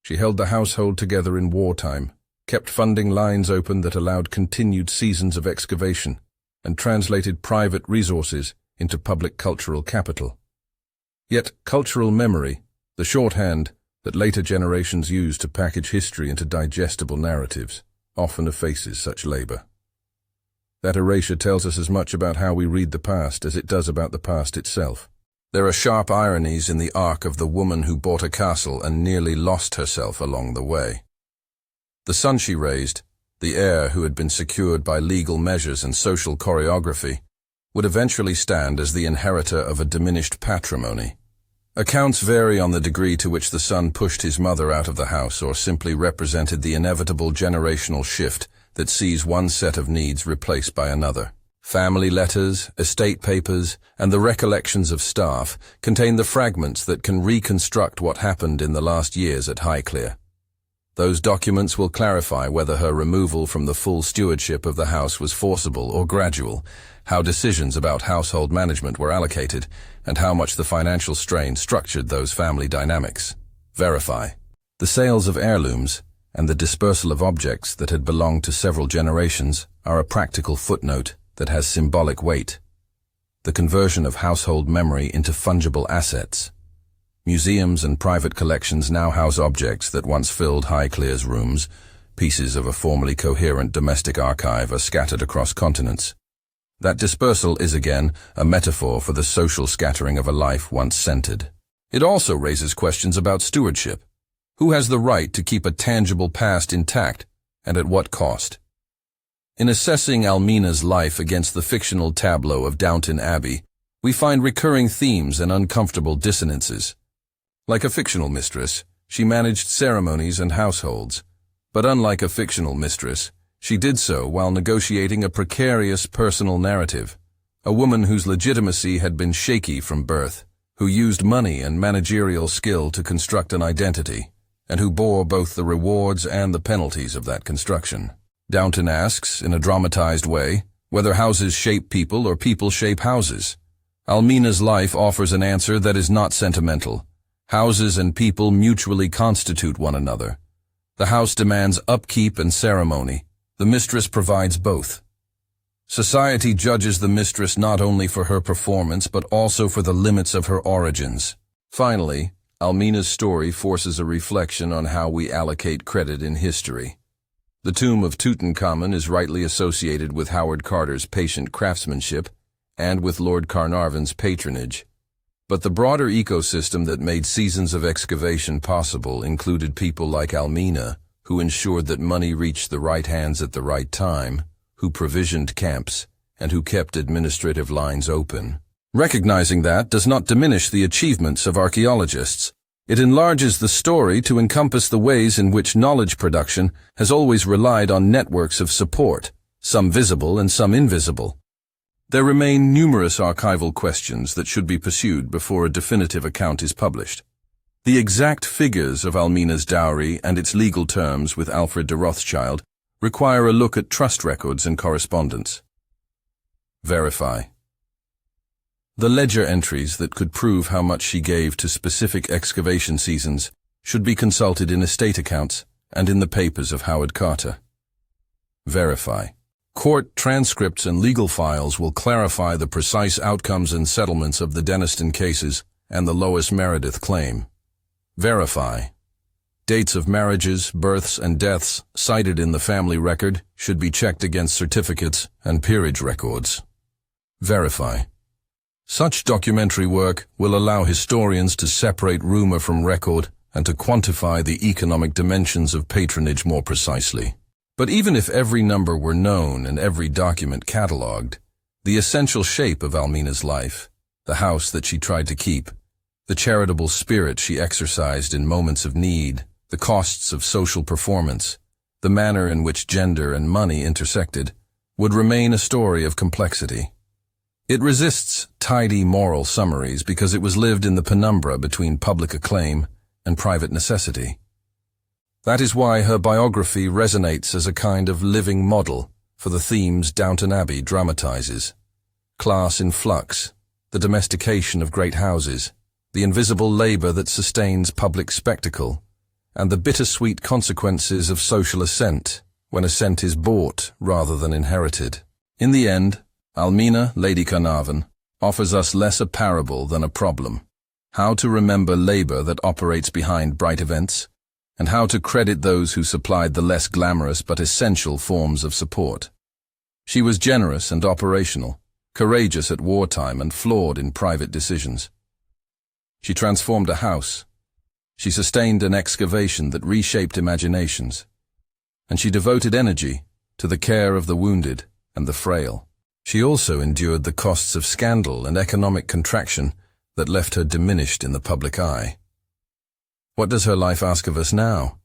She held the household together in wartime, kept funding lines open that allowed continued seasons of excavation, and translated private resources into public cultural capital. Yet cultural memory, the shorthand that later generations use to package history into digestible narratives, often effaces such labor. That erasure tells us as much about how we read the past as it does about the past itself. There are sharp ironies in the arc of the woman who bought a castle and nearly lost herself along the way. The son she raised, the heir who had been secured by legal measures and social choreography, would eventually stand as the inheritor of a diminished patrimony. Accounts vary on the degree to which the son pushed his mother out of the house or simply represented the inevitable generational shift that sees one set of needs replaced by another. Family letters, estate papers, and the recollections of staff contain the fragments that can reconstruct what happened in the last years at Highclere. Those documents will clarify whether her removal from the full stewardship of the house was forcible or gradual, how decisions about household management were allocated, and how much the financial strain structured those family dynamics. Verify. The sales of heirlooms and the dispersal of objects that had belonged to several generations are a practical footnote that has symbolic weight. The conversion of household memory into fungible assets. Museums and private collections now house objects that once filled Highclere's rooms. Pieces of a formerly coherent domestic archive are scattered across continents. That dispersal is again a metaphor for the social scattering of a life once centered. It also raises questions about stewardship. Who has the right to keep a tangible past intact, and at what cost? In assessing Almina's life against the fictional tableau of Downton Abbey, we find recurring themes and uncomfortable dissonances. Like a fictional mistress, she managed ceremonies and households, but unlike a fictional mistress, she did so while negotiating a precarious personal narrative, a woman whose legitimacy had been shaky from birth, who used money and managerial skill to construct an identity, and who bore both the rewards and the penalties of that construction. Downton asks, in a dramatized way, whether houses shape people or people shape houses. Almina's life offers an answer that is not sentimental. Houses and people mutually constitute one another. The house demands upkeep and ceremony. The mistress provides both. Society judges the mistress not only for her performance but also for the limits of her origins. Finally, Almina's story forces a reflection on how we allocate credit in history. The tomb of Tutankhamun is rightly associated with Howard Carter's patient craftsmanship and with Lord Carnarvon's patronage. But the broader ecosystem that made seasons of excavation possible included people like Almina, who ensured that money reached the right hands at the right time, who provisioned camps, and who kept administrative lines open. Recognizing that does not diminish the achievements of archaeologists. It enlarges the story to encompass the ways in which knowledge production has always relied on networks of support, some visible and some invisible. There remain numerous archival questions that should be pursued before a definitive account is published. The exact figures of Almina's dowry and its legal terms with Alfred de Rothschild require a look at trust records and correspondence. Verify. The ledger entries that could prove how much she gave to specific excavation seasons should be consulted in estate accounts and in the papers of Howard Carter. Verify. Court transcripts and legal files will clarify the precise outcomes and settlements of the Denniston cases and the Lois Meredith claim. Verify. Dates of marriages, births, and deaths cited in the family record should be checked against certificates and peerage records. Verify. Such documentary work will allow historians to separate rumor from record and to quantify the economic dimensions of patronage more precisely. But even if every number were known and every document catalogued, the essential shape of Almina's life, the house that she tried to keep, the charitable spirit she exercised in moments of need, the costs of social performance, the manner in which gender and money intersected, would remain a story of complexity. It resists tidy moral summaries because it was lived in the penumbra between public acclaim and private necessity. That is why her biography resonates as a kind of living model for the themes Downton Abbey dramatizes: class in flux, the domestication of great houses, the invisible labor that sustains public spectacle, and the bittersweet consequences of social ascent, when ascent is bought rather than inherited. In the end, Almina, Lady Carnarvon, offers us less a parable than a problem: how to remember labor that operates behind bright events, and how to credit those who supplied the less glamorous but essential forms of support. She was generous and operational, courageous at wartime and flawed in private decisions. She transformed a house. She sustained an excavation that reshaped imaginations. And she devoted energy to the care of the wounded and the frail. She also endured the costs of scandal and economic contraction that left her diminished in the public eye. What does her life ask of us now?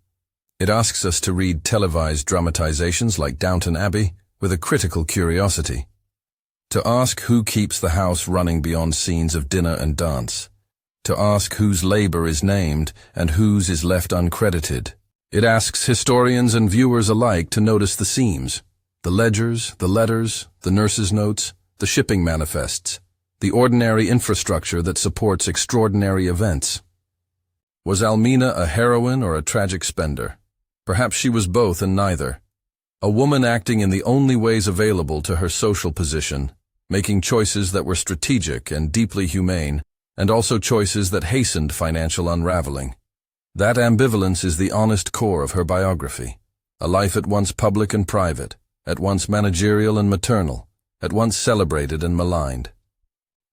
It asks us to read televised dramatizations like Downton Abbey with a critical curiosity, to ask who keeps the house running beyond scenes of dinner and dance, to ask whose labor is named and whose is left uncredited. It asks historians and viewers alike to notice the seams, the ledgers, the letters, the nurses' notes, the shipping manifests, the ordinary infrastructure that supports extraordinary events. Was Almina a heroine or a tragic spender? Perhaps she was both and neither. A woman acting in the only ways available to her social position, making choices that were strategic and deeply humane, and also choices that hastened financial unraveling. That ambivalence is the honest core of her biography. A life at once public and private, at once managerial and maternal, at once celebrated and maligned.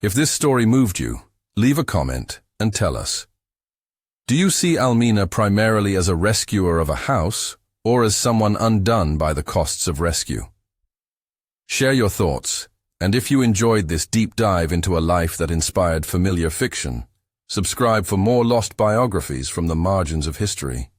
If this story moved you, leave a comment and tell us. Do you see Almina primarily as a rescuer of a house, or as someone undone by the costs of rescue? Share your thoughts, and if you enjoyed this deep dive into a life that inspired familiar fiction, subscribe for more lost biographies from the margins of history.